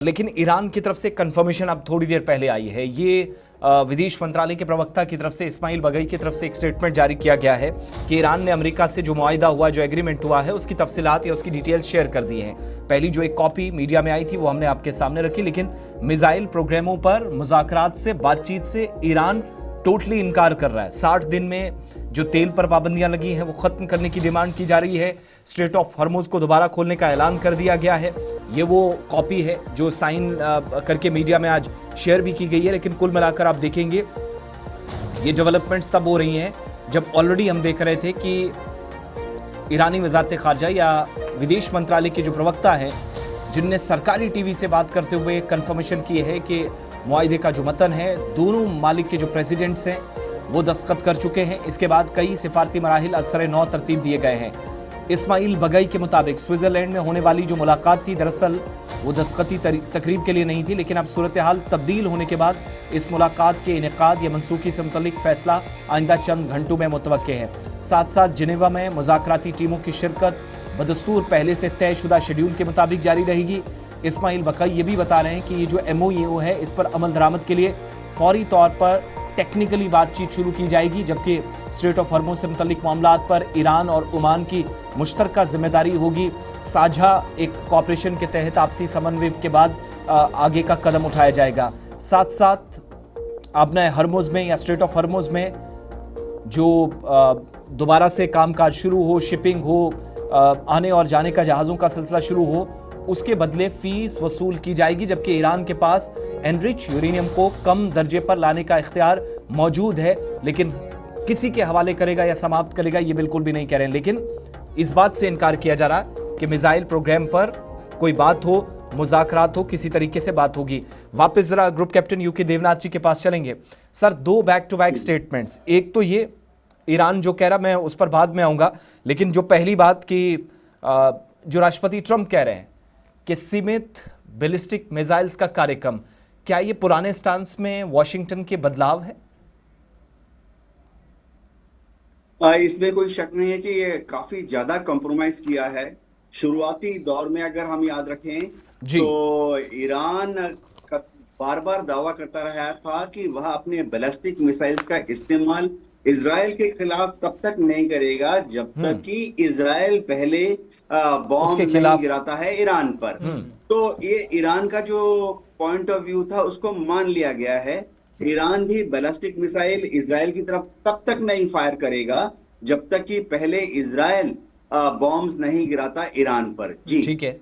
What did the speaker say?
लेकिन ईरान की तरफ से कंफर्मेशन अब थोड़ी देर पहले आई है। ये विदेश मंत्रालय के प्रवक्ता की तरफ से इस्माइल बगई की तरफ से एक स्टेटमेंट जारी किया गया है कि ईरान ने अमेरिका से जो मुआहिदा हुआ, जो एग्रीमेंट हुआ है, उसकी तफसीलात या उसकी डिटेल्स शेयर कर दी हैं। पहली जो एक कॉपी मीडिया में आई थी वो हमने आपके सामने रखी, लेकिन मिसाइल प्रोग्रामों पर मुज़ाकरात से, बातचीत से ईरान टोटली इनकार कर रहा है। 60 दिन में जो तेल पर पाबंदियां लगी हैं वो खत्म करने की डिमांड की जा रही है। स्ट्रेट ऑफ हॉर्मुज को दोबारा खोलने का ऐलान कर दिया गया है। ये वो कॉपी है जो साइन करके मीडिया में आज शेयर भी की गई है। लेकिन कुल मिलाकर आप देखेंगे ये डेवलपमेंट्स तब हो रही हैं जब ऑलरेडी हम देख रहे थे कि ईरानी वजारत खारजा या विदेश मंत्रालय के जो प्रवक्ता हैं, जिनने सरकारी टीवी से बात करते हुए कंफर्मेशन की है कि मुआहिदे का जो मतन है, दोनों मालिक के जो प्रेसिडेंट्स हैं वो दस्तखत कर चुके हैं। इसके बाद कई सिफारती मराहिल असर नौ तरतीब दिए गए हैं। इस्माइल बगई के मुताबिक स्विट्जरलैंड में होने वाली जो मुलाकात थी, दरअसल वो दस्तखती तकरीब के लिए नहीं थी, लेकिन अब सूरत हाल तब्दील होने के बाद इस मुलाकात के इनेकाद या मनसूखी से मुतल्लिक फैसला आइंदा चंद घंटों में मुतवक्के है। साथ साथ जिनेवा में मुज़ाकराती टीमों की शिरकत बदस्तूर पहले से तयशुदा शेड्यूल के मुताबिक जारी रहेगी। इस्माइल बगई ये भी बता रहे हैं कि ये जो MOU है, इस पर अमल दरामद के लिए फौरी तौर पर टेक्निकली बातचीत शुरू की जाएगी, जबकि स्ट्रेट ऑफ हॉर्मुज से मुतल्लिक मामलात पर ईरान और ओमान की मुश्तरका जिम्मेदारी होगी। साझा एक कॉपरेशन के तहत आपसी समन्वय के बाद आगे का कदम उठाया जाएगा। साथ साथ आपने हॉर्मुज में या स्ट्रेट ऑफ हॉर्मुज में जो दोबारा से कामकाज शुरू हो, शिपिंग हो, आने और जाने का जहाज़ों का सिलसिला शुरू हो, उसके बदले फीस वसूल की जाएगी, जबकि ईरान के पास एनरिच यूरेनियम को कम दर्जे पर लाने का इख्तियार मौजूद है, लेकिन किसी के हवाले करेगा या समाप्त करेगा ये बिल्कुल भी नहीं कह रहे हैं। लेकिन इस बात से इनकार किया जा रहा है कि मिसाइल प्रोग्राम पर कोई बात हो, मुज़ाकरात हो, किसी तरीके से बात होगी। वापस जरा ग्रुप कैप्टन यूके देवनाथ जी के पास चलेंगे। सर, दो बैक टू बैक स्टेटमेंट्स, एक तो ये ईरान जो कह रहा, मैं उस पर बाद में आऊंगा, लेकिन जो पहली बात कि जो राष्ट्रपति ट्रंप कह रहे हैं कि सीमित बैलिस्टिक मिसाइल्स का कार्यक्रम, क्या ये पुराने स्टांस में वॉशिंगटन के बदलाव है? इसमें कोई शक नहीं है कि ये काफी ज्यादा कॉम्प्रोमाइज किया है। शुरुआती दौर में अगर हम याद रखें जी। तो ईरान बार बार दावा करता रहा था कि वह अपने बैलिस्टिक मिसाइल्स का इस्तेमाल इजराइल के खिलाफ तब तक नहीं करेगा जब तक कि इजराइल पहले बॉम्ब नहीं गिराता है ईरान पर। तो ये ईरान का जो पॉइंट ऑफ व्यू था उसको मान लिया गया है। ईरान भी बैलिस्टिक मिसाइल इजराइल की तरफ तब तक नहीं फायर करेगा जब तक कि पहले इजराइल बॉम्ब्स नहीं गिराता ईरान पर। जी ठीक है।